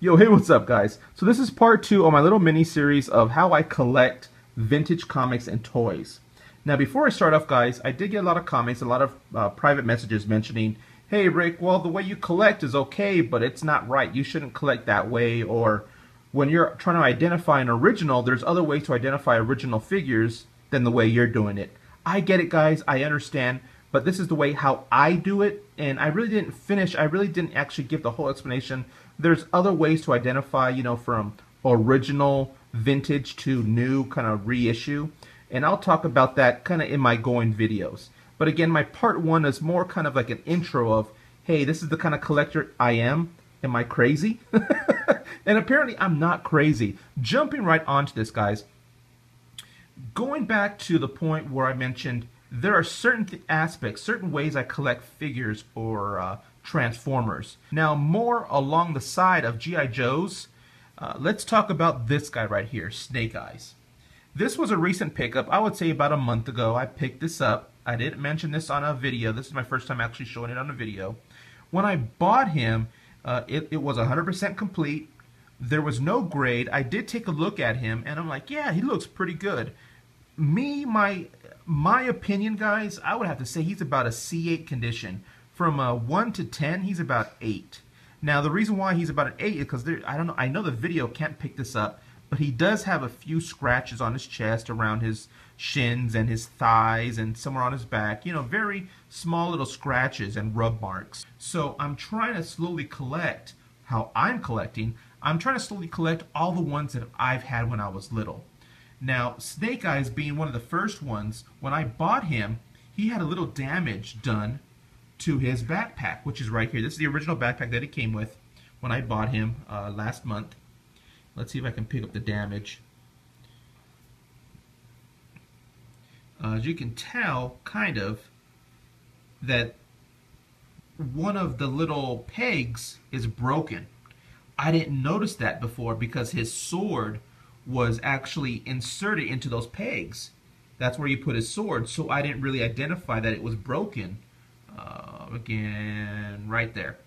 Yo, hey, what's up, guys? So this is part two of my little mini series of how I collect vintage comics and toys. Now, before I start off, guys, I did get a lot of comments, a lot of private messages mentioning, hey, Rick, well, the way you collect is okay, but it's not right. You shouldn't collect that way. Or when you're trying to identify an original, there's other ways to identify original figures than the way you're doing it. I get it, guys. I understand. But this is the way how I do it, and I really didn't finish. I really didn't actually give the whole explanation. There's other ways to identify, you know, from original, vintage to new kind of reissue, and I'll talk about that kind of in my going videos. But again, my part one is more kind of like an intro of, hey, this is the kind of collector I am. Am I crazy? And apparently I'm not crazy. Jumping right onto this, guys. Going back to the point where I mentioned there are certain aspects, certain ways I collect figures or Transformers. Now, more along the side of G.I. Joes, let's talk about this guy right here, Snake Eyes. This was a recent pickup. I would say about a month ago I picked this up. I didn't mention this on a video. This is my first time actually showing it on a video. When I bought him, it was 100% complete. There was no grade. I did take a look at him, and I'm like, yeah, he looks pretty good. My opinion, guys, I would have to say he's about a C8 condition. From 1 to 10, he's about 8. Now, the reason why he's about an 8 is because I don't know. I know the video can't pick this up, but he does have a few scratches on his chest, around his shins and his thighs, and somewhere on his back. You know, very small little scratches and rub marks. So I'm trying to slowly collect how I'm collecting. I'm trying to slowly collect all the ones that I've had when I was little. Now, Snake Eyes being one of the first ones, when I bought him, he had a little damage done to his backpack, which is right here. This is the original backpack that it came with when I bought him last month. Let's see if I can pick up the damage. As you can tell, kind of, that one of the little pegs is broken. I didn't notice that before because his sword was actually inserted into those pegs. That's where he put his sword, so I didn't really identify that it was broken. Again, right there.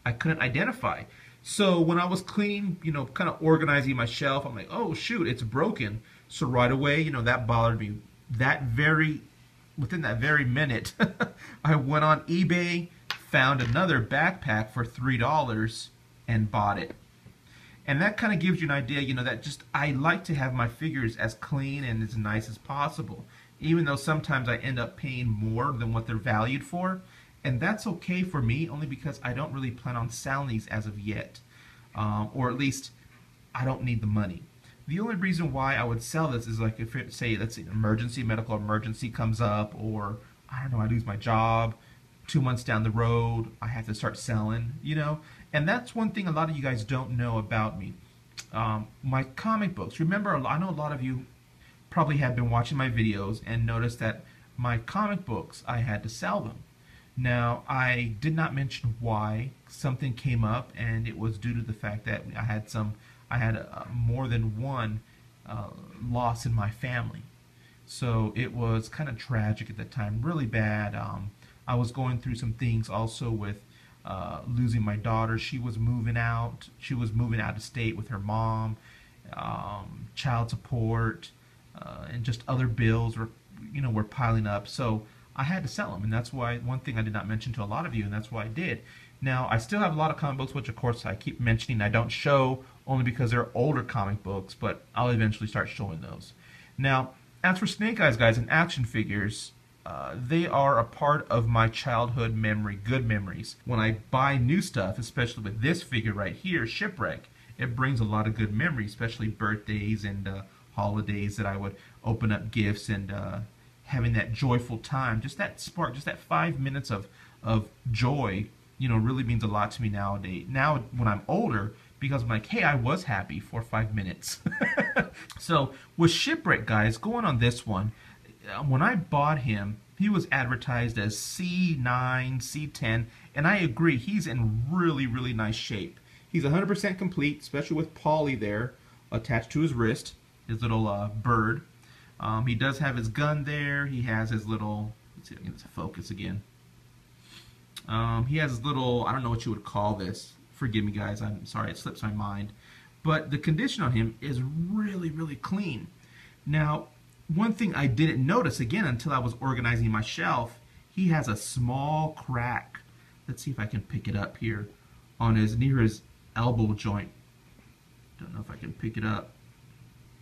I couldn't identify. So when I was cleaning, you know, kind of organizing my shelf, I'm like, oh shoot, it's broken. So right away, you know, that bothered me. Within that very minute, I went on eBay, found another backpack for $3 and bought it. And that kind of gives you an idea, you know, that just I like to have my figures as clean and as nice as possible, even though sometimes I end up paying more than what they're valued for. And that's okay for me, only because I don't really plan on selling these as of yet. Or at least I don't need the money. The only reason why I would sell this is like if it, say, let's say an emergency, medical emergency comes up, or I don't know, I lose my job, 2 months down the road, I have to start selling, you know. And that's one thing a lot of you guys don't know about me. My comic books. Remember, I know a lot of you probably have been watching my videos and noticed that my comic books, I had to sell them. Now, I did not mention why. Something came up, and it was due to the fact that I had more than one loss in my family. So it was kind of tragic at the time, really bad. I was going through some things also with losing my daughter. She was moving out. She was moving out of state with her mom. Child support and just other bills were piling up. So I had to sell them, and that's why one thing I did not mention to a lot of you, and that's why I did. Now, I still have a lot of comic books, which of course I keep mentioning I don't show only because they're older comic books, but I'll eventually start showing those. Now, as for Snake Eyes, guys, and action figures, they are a part of my childhood memory, good memories. When I buy new stuff, especially with this figure right here, Shipwreck, it brings a lot of good memories, especially birthdays and holidays that I would open up gifts and having that joyful time. Just that spark, just that 5 minutes of joy, you know, really means a lot to me nowadays. Now, when I'm older, because I'm like, hey, I was happy for 5 minutes. So, with Shipwreck, guys, going on this one, when I bought him, he was advertised as C9, C10, and I agree, he's in really, really nice shape. He's 100% complete, especially with Polly there attached to his wrist, his little bird. He does have his gun there. He has his little, let's see if I can get this to focus again. He has his little, I don't know what you would call this, Forgive me, guys. I'm sorry, it slips my mind. But the condition on him is really, really clean. Now, one thing I didn't notice, again, until I was organizing my shelf, he has a small crack. Let's see if I can pick it up here on his near his elbow joint. Don't know if I can pick it up.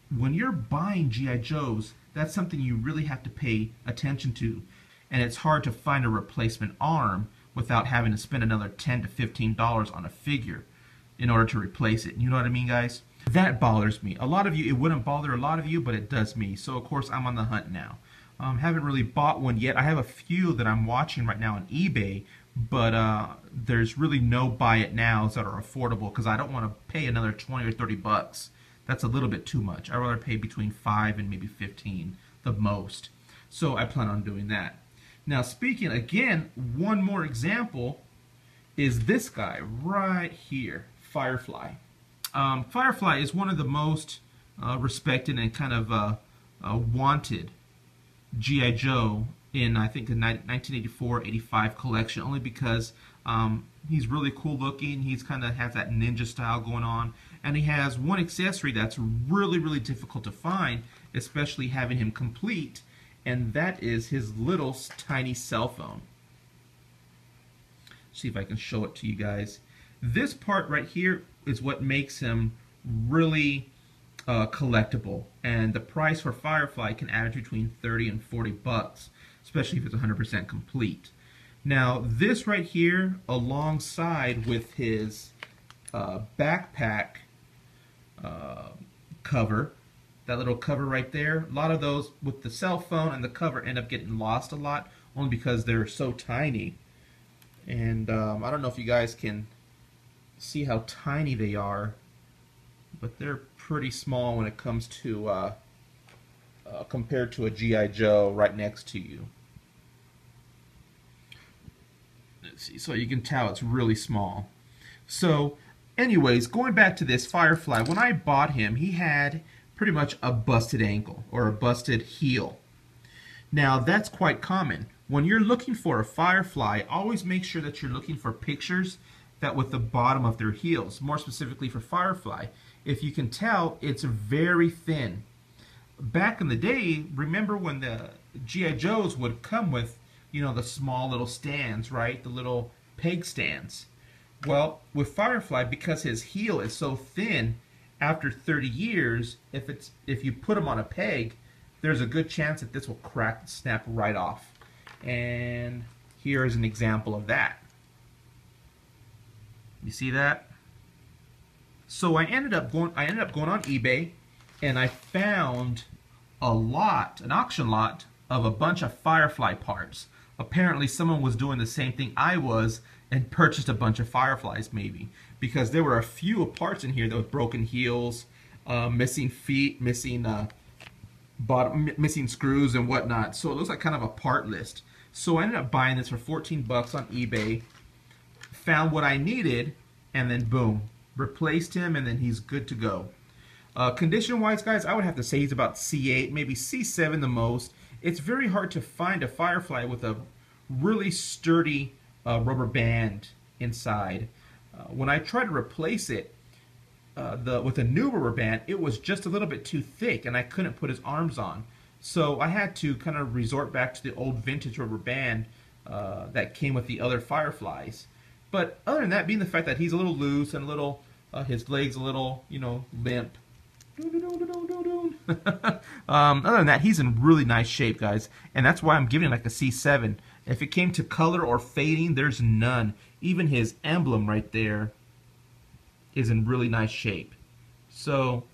When you're buying G.I. Joes, that's something you really have to pay attention to. And it's hard to find a replacement arm without having to spend another $10 to $15 on a figure in order to replace it. You know what I mean, guys? That bothers me. A lot of you, it wouldn't bother a lot of you, but it does me. So, of course, I'm on the hunt now. Haven't really bought one yet. I have a few that I'm watching right now on eBay, but there's really no buy it nows that are affordable because I don't want to pay another 20 or 30 bucks. That's a little bit too much. I'd rather pay between 5 and maybe 15, the most. So I plan on doing that. Now, speaking again, one more example is this guy right here, Firefly. Firefly is one of the most respected and kind of wanted G.I. Joe in, I think, the 1984-85 collection, only because he's really cool looking. He's kind of has that ninja style going on, and he has one accessory that's really, really difficult to find, especially having him complete, and that is his little tiny cell phone. See if I can show it to you guys. This part right here is what makes him really collectible, and the price for Firefly can average between 30 and 40 bucks, especially if it's 100% complete. Now, this right here, alongside with his backpack cover, that little cover right there, a lot of those with the cell phone and the cover end up getting lost a lot, only because they're so tiny. And I don't know if you guys can see how tiny they are, but they're pretty small when it comes to compared to a G.I. Joe right next to you. Let's see, so you can tell it's really small. So anyways, going back to this Firefly, when I bought him, he had pretty much a busted ankle or a busted heel. Now, that's quite common. When you're looking for a Firefly, always make sure that you're looking for pictures that with the bottom of their heels, more specifically for Firefly. If you can tell, it's very thin. Back in the day, remember when the G.I. Joes would come with, you know, the small little stands, right? The little peg stands. Well, with Firefly, because his heel is so thin, after 30 years, if you put him on a peg, there's a good chance that this will crack and snap right off. And here is an example of that. You see that? So I ended up going on eBay, and I found an auction lot of a bunch of Firefly parts. Apparently someone was doing the same thing I was and purchased a bunch of Fireflies, maybe, because there were a few parts in here that with broken heels, missing feet, missing screws and whatnot. So it looks like kind of a part list. So I ended up buying this for 14 bucks on eBay, found what I needed, and then boom, replaced him, and then he's good to go. Condition wise, guys, I would have to say he's about C8, maybe C7 the most. It's very hard to find a Firefly with a really sturdy rubber band inside. When I tried to replace it with a new rubber band, it was just a little bit too thick, and I couldn't put his arms on. So I had to kind of resort back to the old vintage rubber band that came with the other Fireflies. But other than that, being the fact that he's a little loose and a little, his legs a little, you know, limp. Other than that, he's in really nice shape, guys, and that's why I'm giving it like a C7. If it came to color or fading, there's none. Even his emblem right there is in really nice shape. So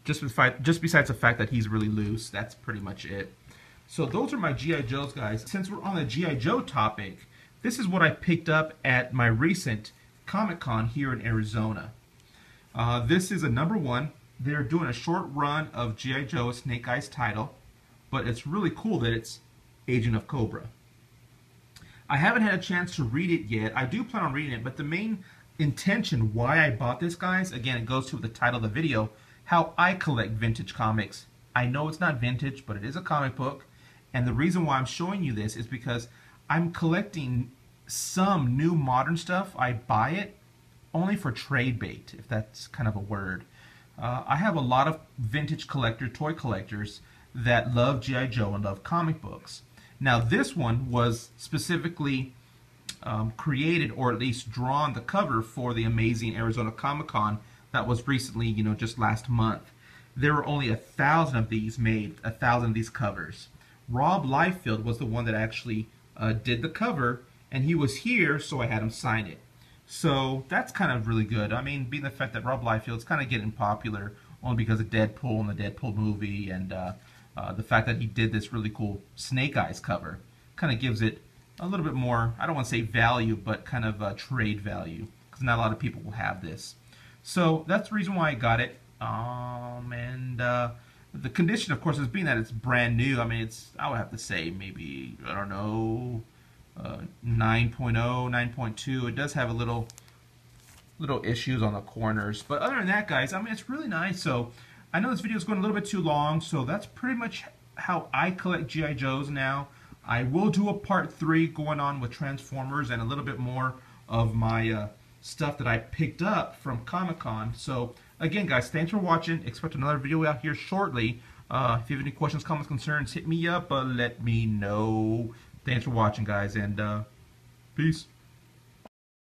just besides the fact that he's really loose, that's pretty much it. So those are my G.I. Joes, guys. Since we're on the G.I. Joe topic, this is what I picked up at my recent Comic-Con here in Arizona. This is a #1. They're doing a short run of G.I. Joe, Snake Eyes title, but it's really cool that it's Agent of Cobra. I haven't had a chance to read it yet. I do plan on reading it, but the main intention why I bought this, guys, again, it goes to the title of the video, how I collect vintage comics. I know it's not vintage, but it is a comic book, and the reason why I'm showing you this is because I'm collecting some new modern stuff. I buy it, only for trade bait, if that's kind of a word. I have a lot of vintage toy collectors that love G.I. Joe and love comic books. Now this one was specifically created, or at least drawn, the cover for the amazing Arizona Comic-Con that was recently, just last month. There were only 1,000 of these made, 1,000 of these covers. Rob Liefeld was the one that actually did the cover, and he was here, so I had him sign it. So that's kind of really good. I mean, being the fact that Rob Liefeld's kind of getting popular only because of Deadpool and the Deadpool movie, and the fact that he did this really cool Snake Eyes cover kind of gives it a little bit more, I don't want to say value, but kind of trade value, because not a lot of people will have this. So that's the reason why I got it. And the condition, of course, is being that it's brand new. I mean, I would have to say maybe, I don't know, 9.0, 9.2. It does have a little issues on the corners, but other than that, guys, I mean, it's really nice. So I know this video is going a little bit too long, so that's pretty much how I collect G.I. Joes now. I will do a part 3 going on with Transformers and a little bit more of my stuff that I picked up from Comic-Con. So again, guys, thanks for watching. Expect another video out here shortly. If you have any questions, comments, concerns, hit me up. Let me know. Thanks for watching, guys, and peace.